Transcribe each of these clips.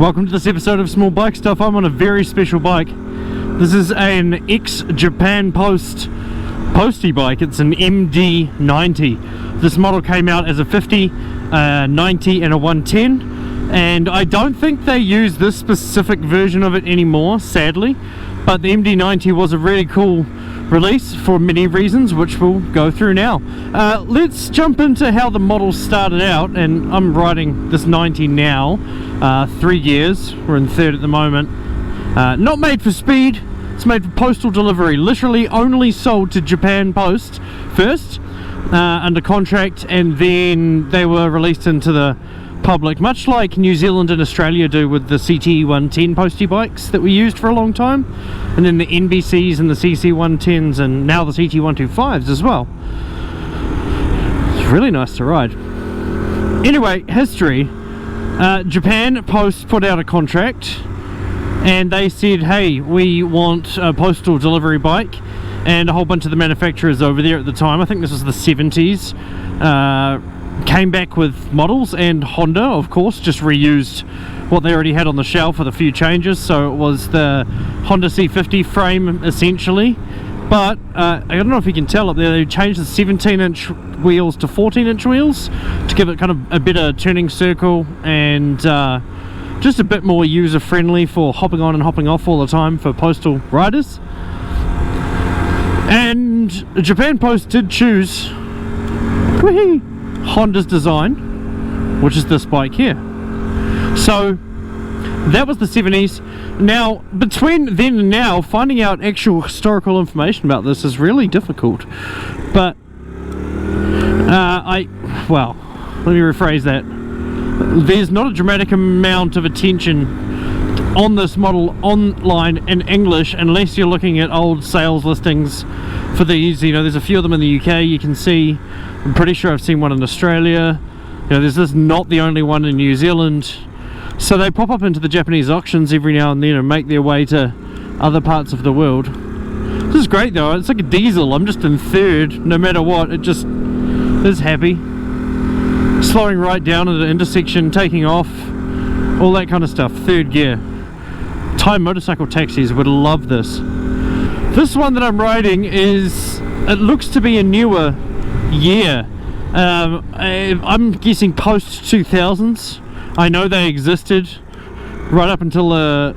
Welcome to this episode of Small Bike Stuff. I'm on a very special bike. This is an ex-Japan postie bike. It's an MD90. This model came out as a 50, 90 and a 110, and I don't think they use this specific version of it anymore, sadly, but the MD90 was a really cool release for many reasons, which we'll go through now. Let's jump into how the model started out, and I'm riding this 90 now, 3 gears, we're in third at the moment. Not made for speed, it's made for postal delivery, literally only sold to Japan Post first, under contract, and then they were released into the public, much like New Zealand and Australia do with the CT110 postie bikes that we used for a long time, and then the NBCs and the CC110s, and now the CT125s as well. It's really nice to ride. Anyway, history. Japan Post put out a contract and they said, hey, we want a postal delivery bike, and a whole bunch of the manufacturers over there at the time, I think this was the 70s, came back with models, and Honda of course just reused what they already had on the shelf with a few changes. So it was the Honda C50 frame essentially, but I don't know if you can tell up there, they changed the 17-inch wheels to 14-inch wheels to give it kind of a better turning circle, and just a bit more user friendly for hopping on and hopping off all the time for postal riders. And Japan Post did choose Honda's design, which is this bike here. So that was the 70s. Now, between then and now, finding out actual historical information about this is really difficult. But well, let me rephrase that. There's not a dramatic amount of attention on this model online in English unless you're looking at old sales listings for these. You know, there's a few of them in the UK you can see. I'm pretty sure I've seen one in Australia. You know, there's this not the only one in New Zealand. So they pop up into the Japanese auctions every now and then and make their way to other parts of the world. This is great though, it's like a diesel. I'm just in third no matter what. It just is happy. Slowing right down at the intersection, taking off, all that kind of stuff. Third gear. Thai motorcycle taxis would love this. This one that I'm riding it looks to be a newer year. I'm guessing post 2000s. I know they existed right up until the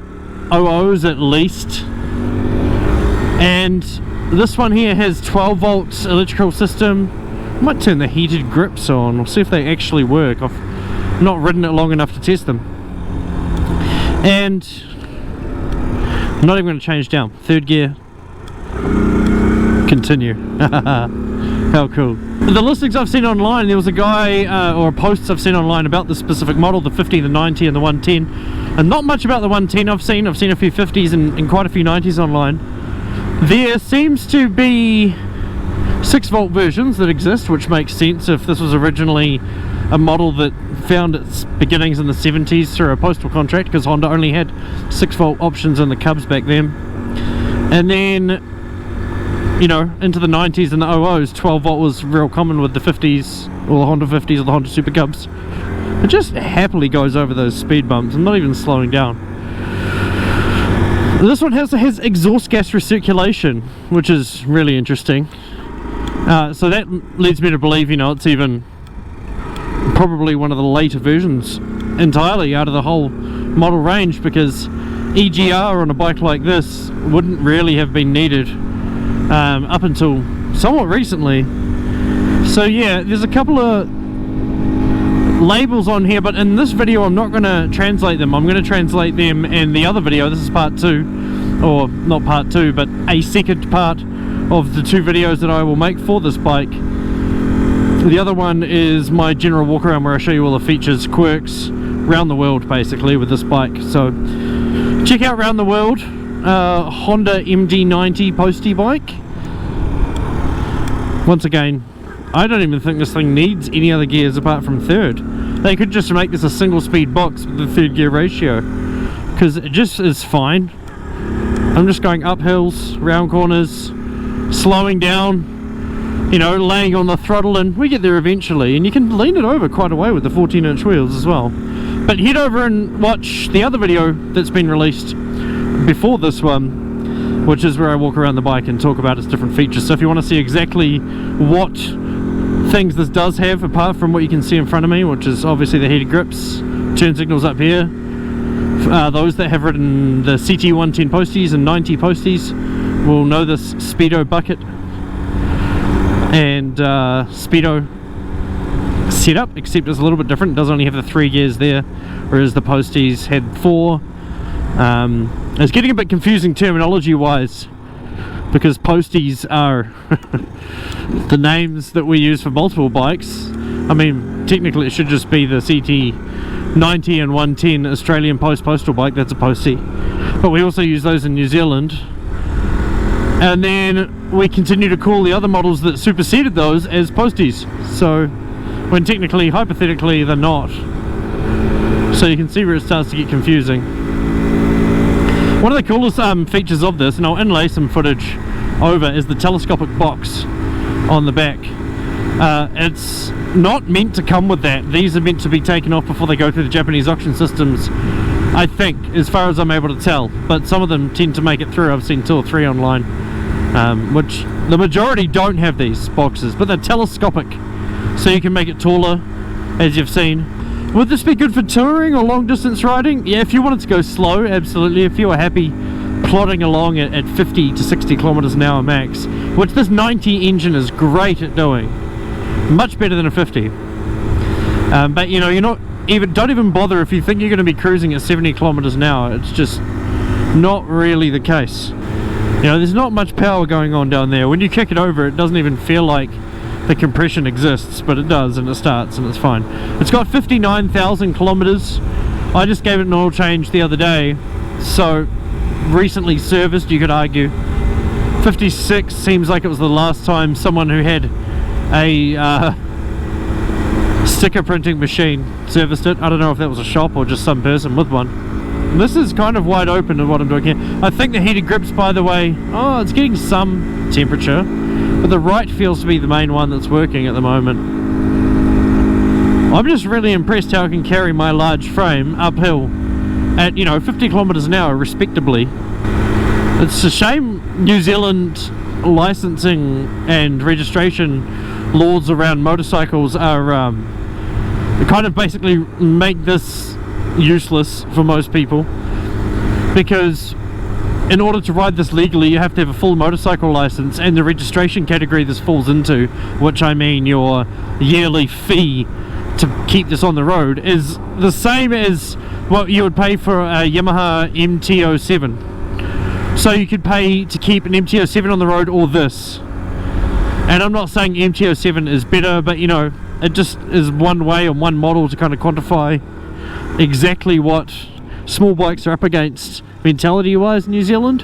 00s at least. And this one here has 12 volts electrical system. I might turn the heated grips on. We'll see if they actually work. I've not ridden it long enough to test them. And I'm not even going to change down. Third gear. Continue. How cool. The listings I've seen online, there was a guy or posts I've seen online about this specific model, the 50, the 90 and the 110, and not much about the 110. I've seen a few 50s and quite a few 90s online. There seems to be 6-volt versions that exist, which makes sense if this was originally a model that found its beginnings in the 70s through a postal contract, because Honda only had 6-volt options in the Cubs back then. And then, you know, into the 90s and the 00s, 12 volt was real common with the 50s, or the Honda 50s, or the Honda Super Cubs. It just happily goes over those speed bumps and not even slowing down. This one has exhaust gas recirculation, which is really interesting. So that leads me to believe, you know, it's even probably one of the later versions entirely out of the whole model range, because EGR on a bike like this wouldn't really have been needed up until somewhat recently. So yeah, there's a couple of labels on here, but in this video I'm not going to translate them. I'm going to translate them in the other video. This is part 2, or not part 2, but a second part of the 2 videos that I will make for this bike. The other one is my general walk around where I show you all the features, quirks, around the world basically with this bike. So check out Round the World, Honda MD90 postie bike. Once again, I don't even think this thing needs any other gears apart from third. They could just make this a single speed box with the third gear ratio, because it just is fine. I'm just going up hills, round corners, slowing down, you know, laying on the throttle, and we get there eventually. And you can lean it over quite a way with the 14-inch wheels as well. But head over and watch the other video that's been released before this one, which is where I walk around the bike and talk about its different features. So if you want to see exactly what things this does have, apart from what you can see in front of me, which is obviously the heated grips, turn signals up here, those that have ridden the CT 110 posties and 90 posties will know this speedo bucket and speedo setup, except it's a little bit different. It does only have the 3 gears there, whereas the posties had 4. It's getting a bit confusing terminology wise, because posties are the names that we use for multiple bikes. I mean, technically it should just be the CT 90 and 110 Australian postal bike, that's a postie, but we also use those in New Zealand. And then we continue to call the other models that superseded those as posties, so when technically, hypothetically, they're not. So you can see where it starts to get confusing. One of the coolest features of this, and I'll inlay some footage over, is the telescopic box on the back. It's not meant to come with that. These are meant to be taken off before they go through the Japanese auction systems, I think, as far as I'm able to tell, but some of them tend to make it through. I've seen 2 or 3 online, which the majority don't have these boxes, but they're telescopic, so you can make it taller, as you've seen. Would this be good for touring or long distance riding? Yeah, if you wanted to go slow, absolutely. If you were happy plodding along at 50 to 60 kilometers an hour max, which this 90 engine is great at doing, much better than a 50. But you know, don't even bother if you think you're going to be cruising at 70 kilometers an hour. It's just not really the case. You know, there's not much power going on down there. When you kick it over, it doesn't even feel like the compression exists, but it does, and it starts, and it's fine. It's got 59,000 kilometers. I just gave it an oil change the other day, so recently serviced, you could argue. 56 seems like it was the last time someone who had a sticker printing machine serviced it. I don't know if that was a shop or just some person with one. This is kind of wide open to what I'm doing here. I think the heated grips, by the way, oh, it's getting some temperature, but the right feels to be the main one that's working at the moment. I'm just really impressed how I can carry my large frame uphill at, you know, 50 kilometers an hour respectably. It's a shame New Zealand licensing and registration laws around motorcycles are kind of basically make this useless for most people, because in order to ride this legally you have to have a full motorcycle license, and the registration category this falls into, which I mean your yearly fee to keep this on the road, is the same as what you would pay for a Yamaha MT07. So you could pay to keep an MT07 on the road or this. And I'm not saying MT07 is better, but you know, it just is one way and one model to kind of quantify exactly what small bikes are up against mentality wise in New Zealand.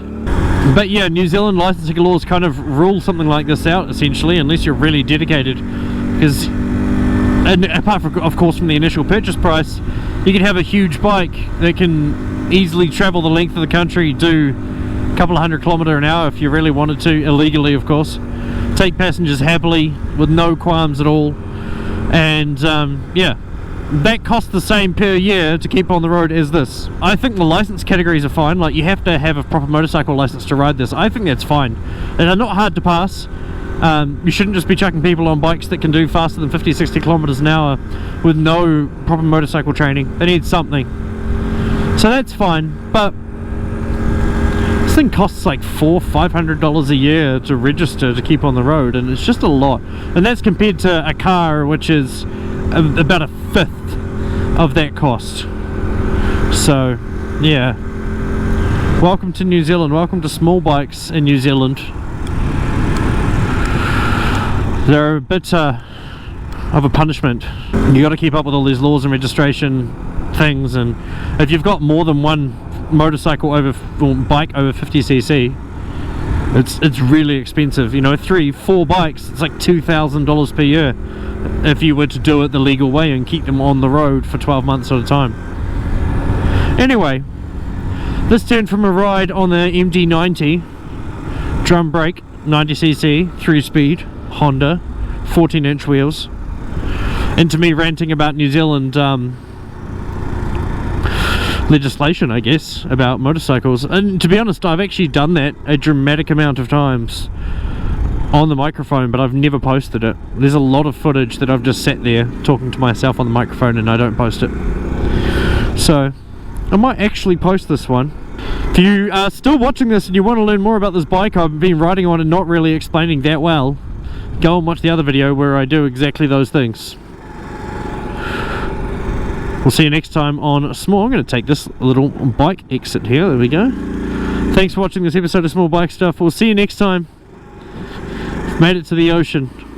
But yeah, New Zealand licensing laws kind of rule something like this out essentially, unless you're really dedicated, because, and apart from, of course, from the initial purchase price, you can have a huge bike that can easily travel the length of the country, do a couple of 100 kilometers an hour if you really wanted to, illegally of course, take passengers happily with no qualms at all, and yeah, that costs the same per year to keep on the road as this. I think the license categories are fine. Like, you have to have a proper motorcycle license to ride this. I think that's fine, and they're not hard to pass. You shouldn't just be chucking people on bikes that can do faster than 50-60 kilometers an hour with no proper motorcycle training. They need something, so that's fine. But this thing costs like $400-500 a year to register to keep on the road, and it's just a lot. And that's compared to a car, which is about a fifth of that cost. So yeah, welcome to New Zealand, welcome to small bikes in New Zealand. They're a bit of a punishment. You got to keep up with all these laws and registration things, and if you've got more than one motorcycle over, or bike over 50cc, it's really expensive. You know, 3-4 bikes, it's like $2,000 per year if you were to do it the legal way and keep them on the road for 12 months at a time. Anyway, this turned from a ride on the MD90 drum brake 90cc 3-speed Honda 14-inch wheels into me ranting about New Zealand legislation, I guess, about motorcycles. And to be honest, I've actually done that a dramatic amount of times on the microphone, but I've never posted it. There's a lot of footage that I've just sat there talking to myself on the microphone and I don't post it. So I might actually post this one. If you are still watching this and you want to learn more about this bike I've been riding on and not really explaining that well, go and watch the other video where I do exactly those things. We'll see you next time on Small. I'm going to take this little bike exit here. There we go. Thanks for watching this episode of Small Bike Stuff. We'll see you next time. Made it to the ocean.